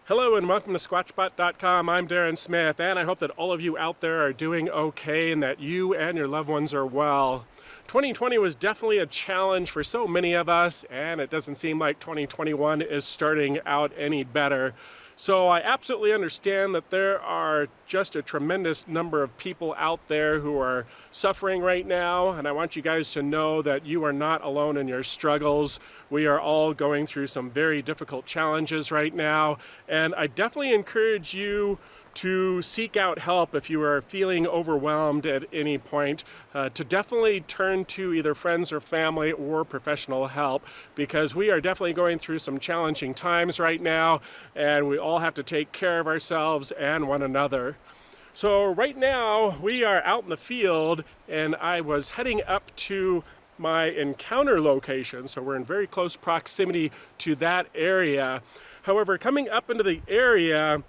Hello and welcome to Squatchbot.com. I'm Darren Smith, and I hope that all of you out there are doing okay and that you and your loved ones are well. 2020 was definitely a challenge for so many of us, and it doesn't seem like 2021 is starting out any better. So I absolutely understand that there are just a tremendous number of people out there who are suffering right now, and I want you guys to know that you are not alone in your struggles. We are all going through some very difficult challenges right now, and I definitely encourage you to seek out help if you are feeling overwhelmed at any point, to definitely turn to either friends or family or professional help, because we are definitely going through some challenging times right now, and we all have to take care of ourselves and one another. So right now we are out in the field, and I was heading up to my encounter location, so we're in very close proximity to that area. However, coming up into the area,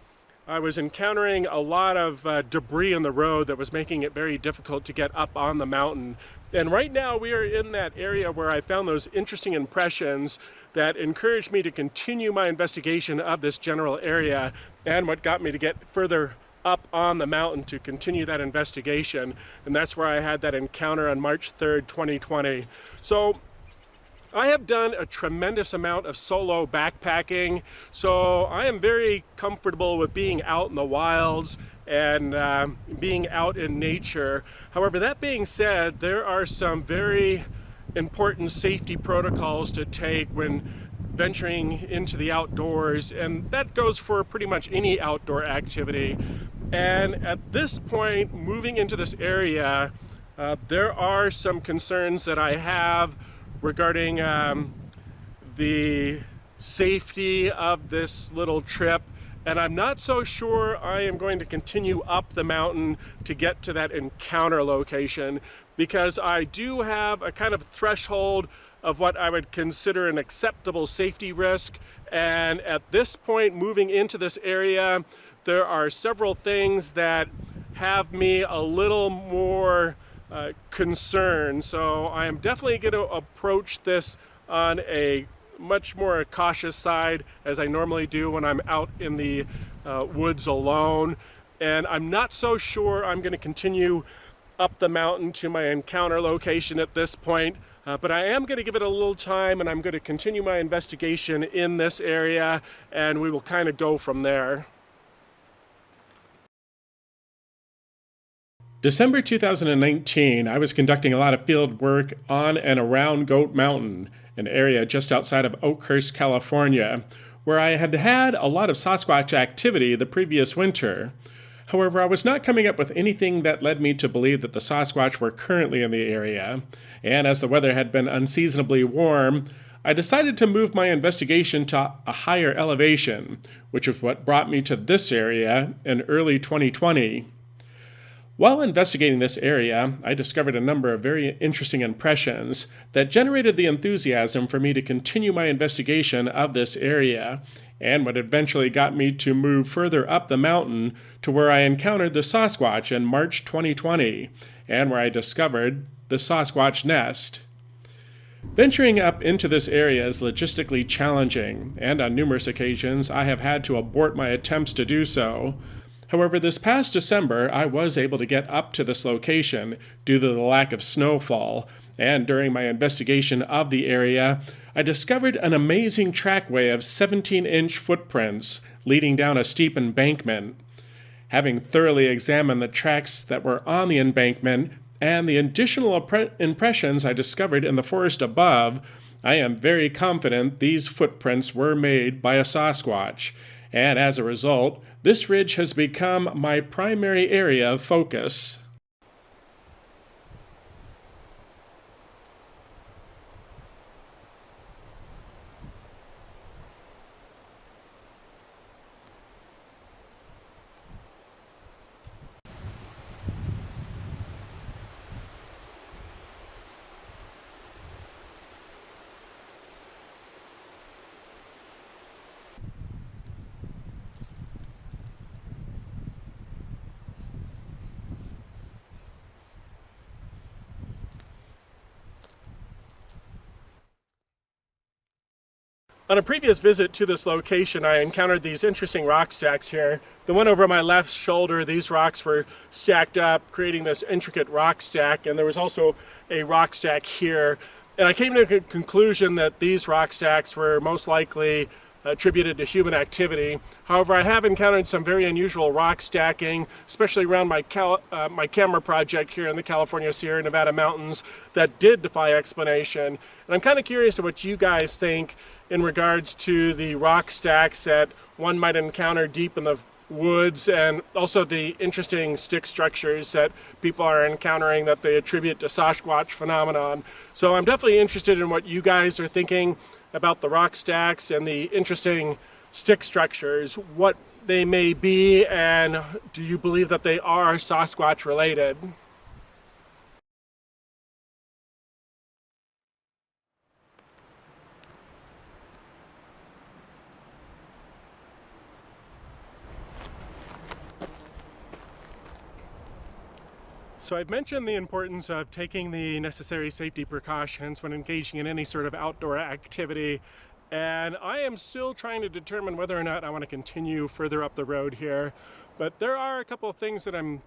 I was encountering a lot of debris on the road that was making it very difficult to get up on the mountain. And right now we are in that area where I found those interesting impressions that encouraged me to continue my investigation of this general area, and what got me to get further up on the mountain to continue that investigation. And that's where I had that encounter on March 3rd, 2020. So I have done a tremendous amount of solo backpacking, so I am very comfortable with being out in the wilds and being out in nature. However, that being said, there are some very important safety protocols to take when venturing into the outdoors, and that goes for pretty much any outdoor activity. And at this point, moving into this area, there are some concerns that I have regarding the safety of this little trip, and I'm not so sure I am going to continue up the mountain to get to that encounter location, because I do have a kind of threshold of what I would consider an acceptable safety risk. And at this point, moving into this area, there are several things that have me a little more concern. So I am definitely going to approach this on a much more cautious side, as I normally do when I'm out in the woods alone. And I'm not so sure I'm going to continue up the mountain to my encounter location at this point. But I am going to give it a little time, and I'm going to continue my investigation in this area, and we will kind of go from there. December 2019, I was conducting a lot of field work on and around Goat Mountain, an area just outside of Oakhurst, California, where I had had a lot of Sasquatch activity the previous winter. However, I was not coming up with anything that led me to believe that the Sasquatch were currently in the area, and as the weather had been unseasonably warm, I decided to move my investigation to a higher elevation, which is what brought me to this area in early 2020. While investigating this area, I discovered a number of very interesting impressions that generated the enthusiasm for me to continue my investigation of this area, and what eventually got me to move further up the mountain to where I encountered the Sasquatch in March 2020, and where I discovered the Sasquatch Nest. Venturing up into this area is logistically challenging, and on numerous occasions I have had to abort my attempts to do so. However, this past December, I was able to get up to this location due to the lack of snowfall, and during my investigation of the area, I discovered an amazing trackway of 17-inch footprints leading down a steep embankment. Having thoroughly examined the tracks that were on the embankment and the additional impressions I discovered in the forest above, I am very confident these footprints were made by a Sasquatch, and as a result, this ridge has become my primary area of focus. On a previous visit to this location, I encountered these interesting rock stacks here. The one over my left shoulder, these rocks were stacked up, creating this intricate rock stack, and there was also a rock stack here. And I came to the conclusion that these rock stacks were most likely attributed to human activity. However, I have encountered some very unusual rock stacking, especially around my camera project here in the California Sierra Nevada mountains, that did defy explanation. And I'm kind of curious to what you guys think in regards to the rock stacks that one might encounter deep in the woods, and also the interesting stick structures that people are encountering that they attribute to Sasquatch phenomenon. So I'm definitely interested in what you guys are thinking about the rock stacks and the interesting stick structures, what they may be, and do you believe that they are Sasquatch related? So I've mentioned the importance of taking the necessary safety precautions when engaging in any sort of outdoor activity, and I am still trying to determine whether or not I want to continue further up the road here. But there are a couple of things that I'm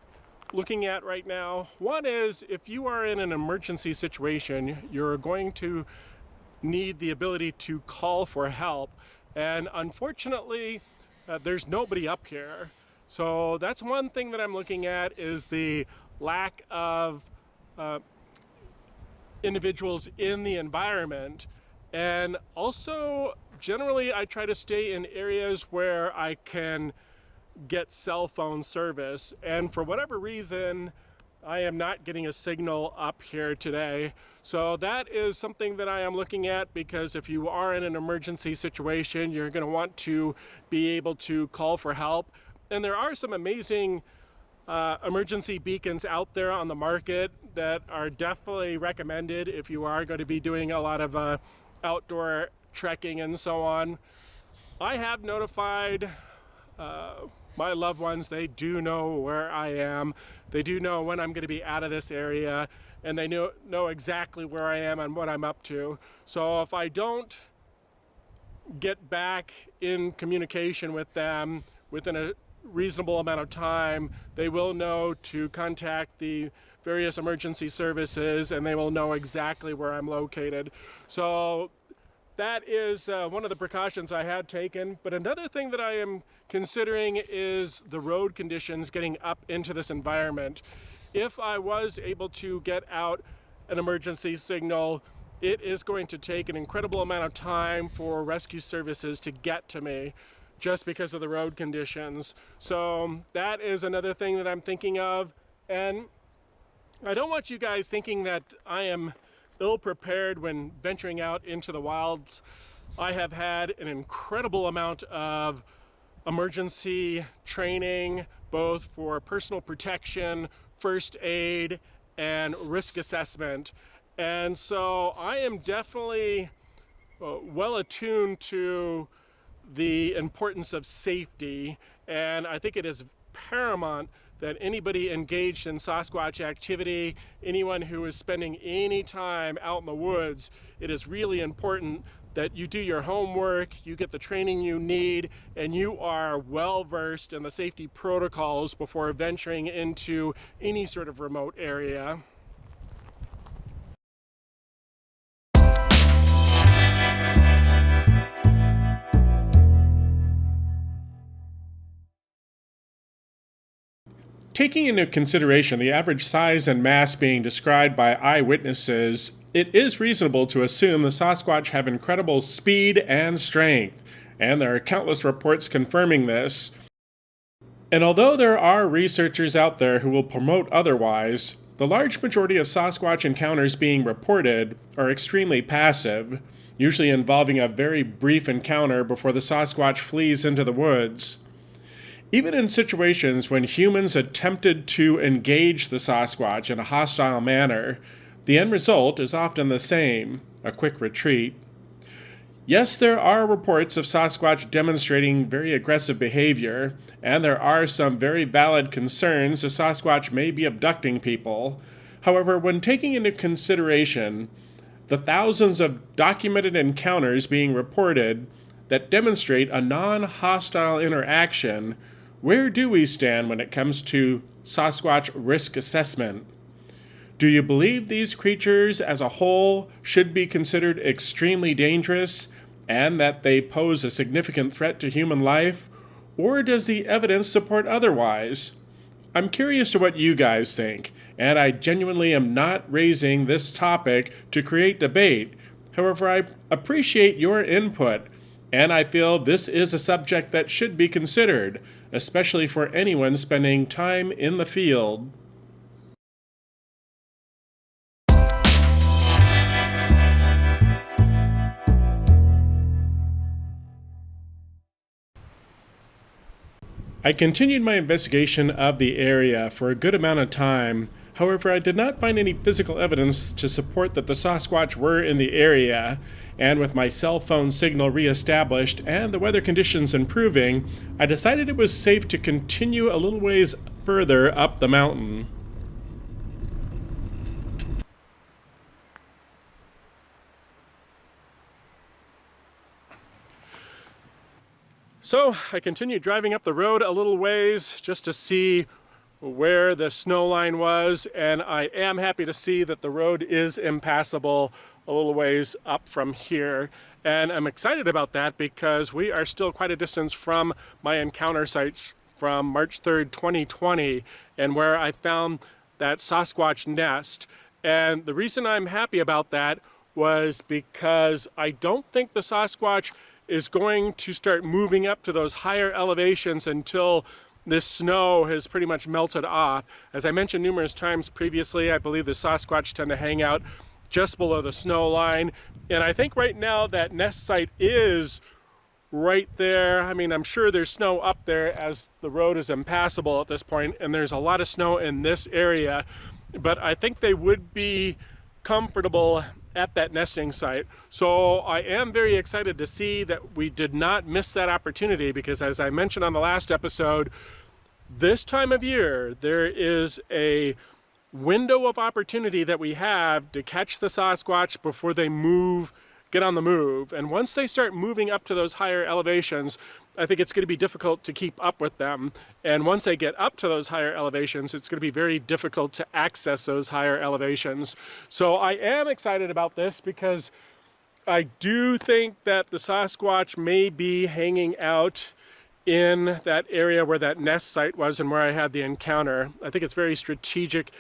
looking at right now. One is, if you are in an emergency situation, you're going to need the ability to call for help, and unfortunately there's nobody up here. So that's one thing that I'm looking at, is the lack of individuals in the environment. And also, generally, I try to stay in areas where I can get cell phone service. And for whatever reason, I am not getting a signal up here today. So that is something that I am looking at, because if you are in an emergency situation, you're going to want to be able to call for help. And there are some amazing emergency beacons out there on the market that are definitely recommended if you are going to be doing a lot of outdoor trekking and so on. I have notified my loved ones. They do know where I am. They do know when I'm going to be out of this area, and they know exactly where I am and what I'm up to. So if I don't get back in communication with them within a reasonable amount of time, they will know to contact the various emergency services, and they will know exactly where I'm located. So that is one of the precautions I had taken. But another thing that I am considering is the road conditions getting up into this environment. If I was able to get out an emergency signal, it is going to take an incredible amount of time for rescue services to get to me, just because of the road conditions. So that is another thing that I'm thinking of. And I don't want you guys thinking that I am ill prepared when venturing out into the wilds. I have had an incredible amount of emergency training, both for personal protection, first aid, and risk assessment. And so I am definitely well attuned to the importance of safety, and I think it is paramount that anybody engaged in Sasquatch activity, anyone who is spending any time out in the woods, it is really important that you do your homework, you get the training you need, and you are well versed in the safety protocols before venturing into any sort of remote area. Taking into consideration the average size and mass being described by eyewitnesses, it is reasonable to assume the Sasquatch have incredible speed and strength, and there are countless reports confirming this. And although there are researchers out there who will promote otherwise, the large majority of Sasquatch encounters being reported are extremely passive, usually involving a very brief encounter before the Sasquatch flees into the woods. Even in situations when humans attempted to engage the Sasquatch in a hostile manner, the end result is often the same: a quick retreat. Yes, there are reports of Sasquatch demonstrating very aggressive behavior, and there are some very valid concerns the Sasquatch may be abducting people. However, when taking into consideration the thousands of documented encounters being reported that demonstrate a non-hostile interaction, where do we stand when it comes to Sasquatch risk assessment? Do you believe these creatures as a whole should be considered extremely dangerous and that they pose a significant threat to human life? Or does the evidence support otherwise? I'm curious to what you guys think, and I genuinely am not raising this topic to create debate. However, I appreciate your input, and I feel this is a subject that should be considered, especially for anyone spending time in the field. I continued my investigation of the area for a good amount of time. However, I did not find any physical evidence to support that the Sasquatch were in the area, and with my cell phone signal reestablished and the weather conditions improving, I decided it was safe to continue a little ways further up the mountain. So I continued driving up the road a little ways just to see where the snow line was, and I am happy to see that the road is impassable a little ways up from here. And I'm excited about that because we are still quite a distance from my encounter site from March 3rd, 2020, and where I found that Sasquatch nest. And the reason I'm happy about that was because I don't think the Sasquatch is going to start moving up to those higher elevations until this snow has pretty much melted off. As I mentioned numerous times previously, I believe the Sasquatch tend to hang out just below the snow line. And I think right now that nest site is right there. I mean, I'm sure there's snow up there as the road is impassable at this point, and there's a lot of snow in this area. But I think they would be comfortable at that nesting site. So I am very excited to see that we did not miss that opportunity because, as I mentioned on the last episode, this time of year there is a window of opportunity that we have to catch the Sasquatch before they get on the move. And once they start moving up to those higher elevations, I think it's going to be difficult to keep up with them. And once they get up to those higher elevations, it's going to be very difficult to access those higher elevations. So I am excited about this because I do think that the Sasquatch may be hanging out in that area where that nest site was and where I had the encounter. I think it's a very strategic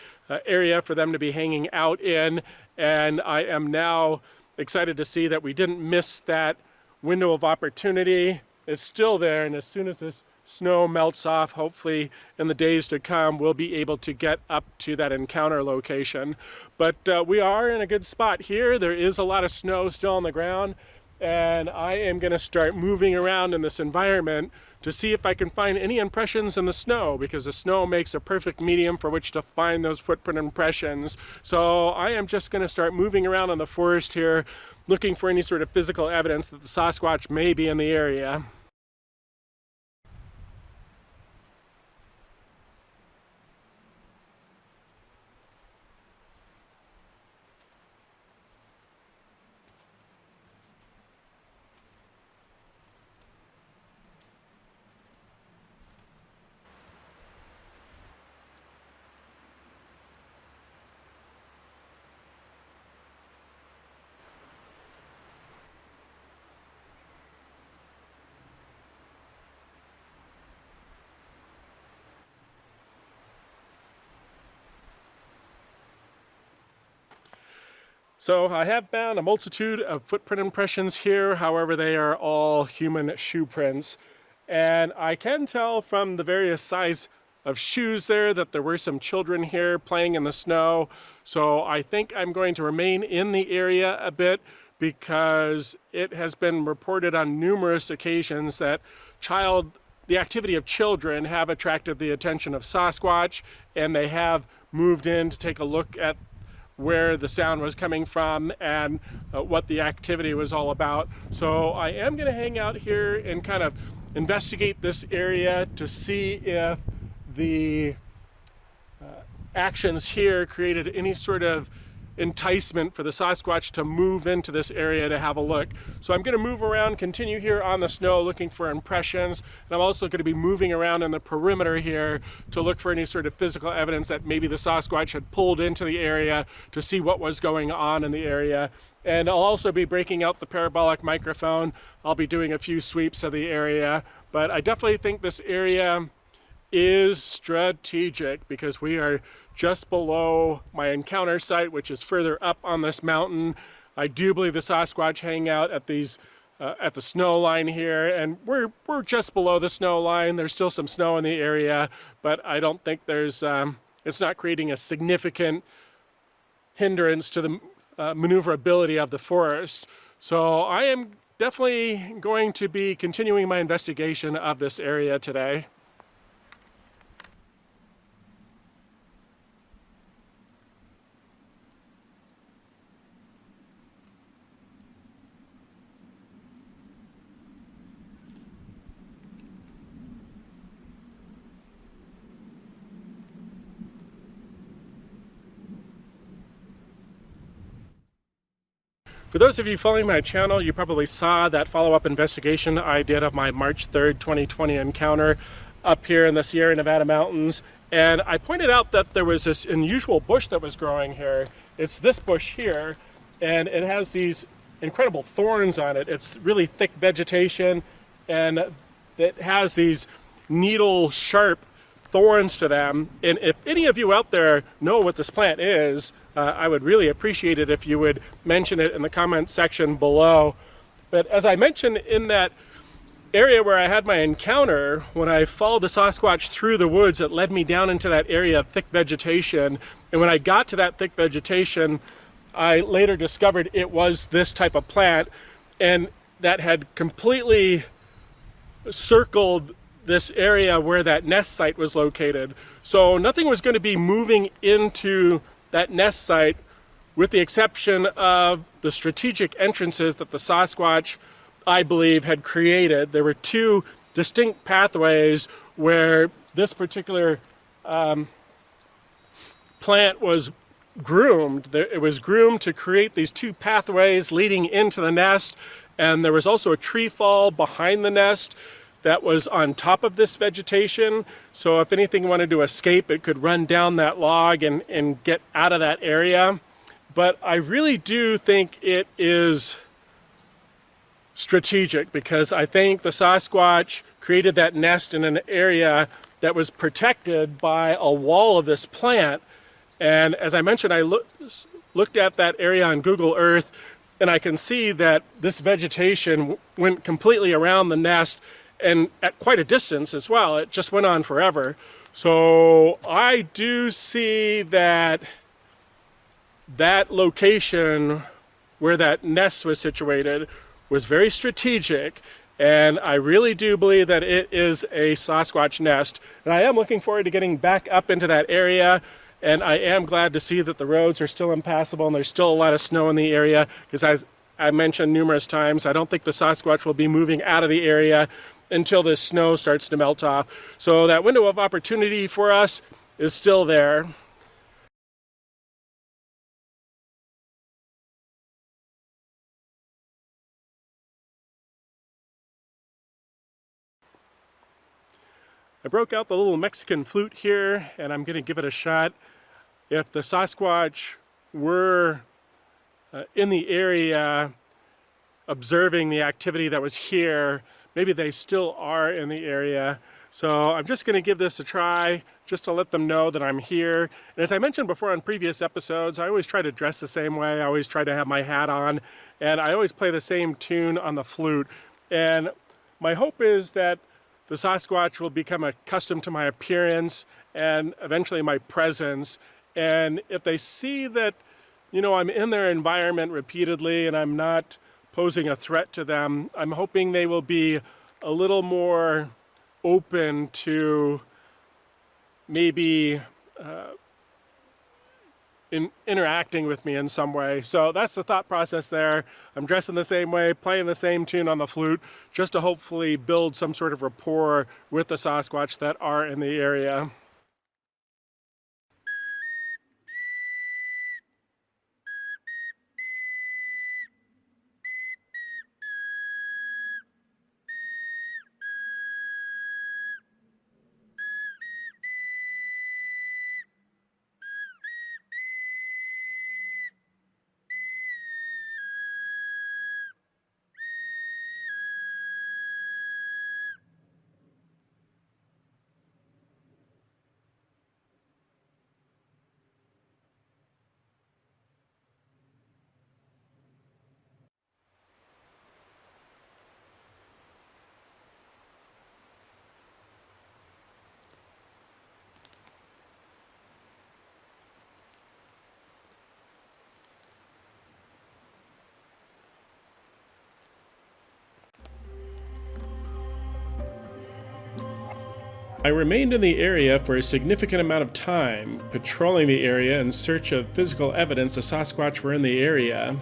area for them to be hanging out in, and I am now excited to see that we didn't miss that window of opportunity. It's still there, and as soon as this snow melts off, hopefully in the days to come, we'll be able to get up to that encounter location. But we are in a good spot here. There is a lot of snow still on the ground, and I am going to start moving around in this environment to see if I can find any impressions in the snow, because the snow makes a perfect medium for which to find those footprint impressions. So I am just going to start moving around in the forest here, looking for any sort of physical evidence that the Sasquatch may be in the area. So I have found a multitude of footprint impressions here. However, they are all human shoe prints. And I can tell from the various size of shoes there that there were some children here playing in the snow. So I think I'm going to remain in the area a bit because it has been reported on numerous occasions that the activity of children have attracted the attention of Sasquatch, and they have moved in to take a look at where the sound was coming from and what the activity was all about. So I am going to hang out here and kind of investigate this area to see if the actions here created any sort of enticement for the Sasquatch to move into this area to have a look. So I'm going to move around, continue here on the snow looking for impressions, and I'm also going to be moving around in the perimeter here to look for any sort of physical evidence that maybe the Sasquatch had pulled into the area to see what was going on in the area. And I'll also be breaking out the parabolic microphone. I'll be doing a few sweeps of the area, but I definitely think this area is strategic because we are just below my encounter site, which is further up on this mountain. I do believe the Sasquatch hang out at these at the snow line here, and we're just below the snow line. There's still some snow in the area, but I don't think there's it's not creating a significant hindrance to the maneuverability of the forest. So I am definitely going to be continuing my investigation of this area today. For those of you following my channel, you probably saw that follow-up investigation I did of my March 3rd, 2020 encounter up here in the Sierra Nevada mountains. And I pointed out that there was this unusual bush that was growing here. It's this bush here, and it has these incredible thorns on it. It's really thick vegetation, and it has these needle-sharp thorns to them. And if any of you out there know what this plant is, I would really appreciate it if you would mention it in the comment section below. But as I mentioned in that area where I had my encounter, when I followed the Sasquatch through the woods, it led me down into that area of thick vegetation. And when I got to that thick vegetation, I later discovered it was this type of plant, and that had completely circled this area where that nest site was located. So nothing was going to be moving into that nest site, with the exception of the strategic entrances that the Sasquatch, I believe, had created. There were two distinct pathways where this particular plant was groomed. It was groomed to create these two pathways leading into the nest, and there was also a tree fall behind the nest that was on top of this vegetation. So if anything wanted to escape, it could run down that log and get out of that area. But I really do think it is strategic, because I think the Sasquatch created that nest in an area that was protected by a wall of this plant. And as I mentioned, I looked at that area on Google Earth, and I can see that this vegetation went completely around the nest, and at quite a distance as well. It just went on forever. So I do see that that location where that nest was situated was very strategic, and I really do believe that it is a Sasquatch nest. And I am looking forward to getting back up into that area, and I am glad to see that the roads are still impassable and there's still a lot of snow in the area, because as I mentioned numerous times, I don't think the Sasquatch will be moving out of the area until this snow starts to melt off. So that window of opportunity for us is still there. I broke out the little Mexican flute here, and I'm going to give it a shot. If the Sasquatch were in the area observing the activity that was here, maybe they still are in the area. So I'm just going to give this a try, just to let them know that I'm here. And as I mentioned before on previous episodes, I always try to dress the same way. I always try to have my hat on, and I always play the same tune on the flute. And my hope is that the Sasquatch will become accustomed to my appearance and eventually my presence. And if they see that, you know, I'm in their environment repeatedly and I'm not posing a threat to them, I'm hoping they will be a little more open to maybe interacting with me in some way. So that's the thought process there. I'm dressing the same way, playing the same tune on the flute, just to hopefully build some sort of rapport with the Sasquatch that are in the area. I remained in the area for a significant amount of time, patrolling the area in search of physical evidence the Sasquatch were in the area.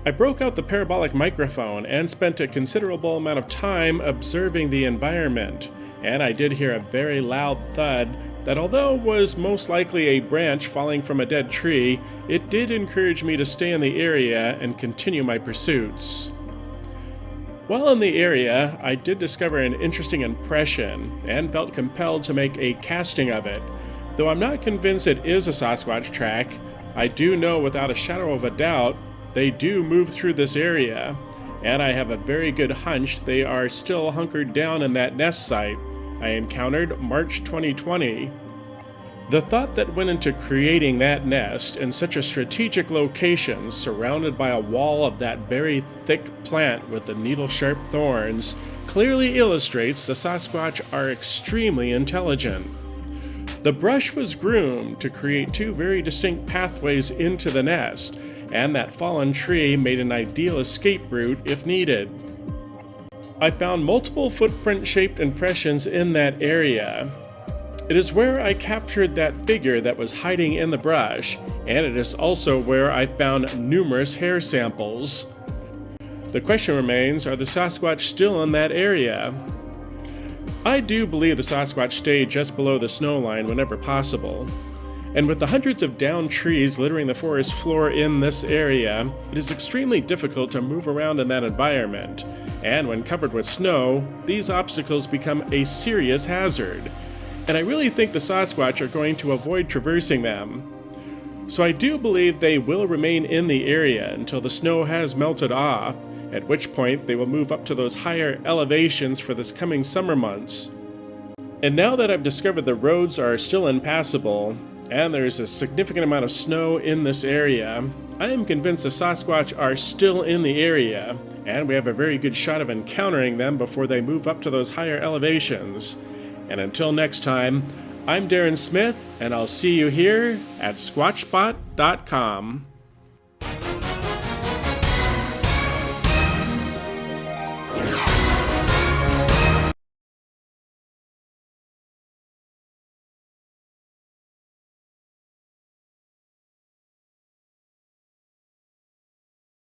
I broke out the parabolic microphone and spent a considerable amount of time observing the environment, and I did hear a very loud thud that, although was most likely a branch falling from a dead tree, it did encourage me to stay in the area and continue my pursuits. While in the area, I did discover an interesting impression and felt compelled to make a casting of it. Though I'm not convinced it is a Sasquatch track, I do know without a shadow of a doubt they do move through this area, and I have a very good hunch they are still hunkered down in that nest site I encountered March 2020. The thought that went into creating that nest in such a strategic location, surrounded by a wall of that very thick plant with the needle-sharp thorns, clearly illustrates the Sasquatch are extremely intelligent. The brush was groomed to create two very distinct pathways into the nest, and that fallen tree made an ideal escape route if needed. I found multiple footprint-shaped impressions in that area. It is where I captured that figure that was hiding in the brush, and it is also where I found numerous hair samples. The question remains, are the Sasquatch still in that area? I do believe the Sasquatch stayed just below the snow line whenever possible. And with the hundreds of downed trees littering the forest floor in this area, it is extremely difficult to move around in that environment. And when covered with snow, these obstacles become a serious hazard. And I really think the Sasquatch are going to avoid traversing them. So I do believe they will remain in the area until the snow has melted off, at which point they will move up to those higher elevations for this coming summer months. And now that I've discovered the roads are still impassable, and there's a significant amount of snow in this area, I am convinced the Sasquatch are still in the area, and we have a very good shot of encountering them before they move up to those higher elevations. And until next time, I'm Darren Smith, and I'll see you here at squatchbot.com.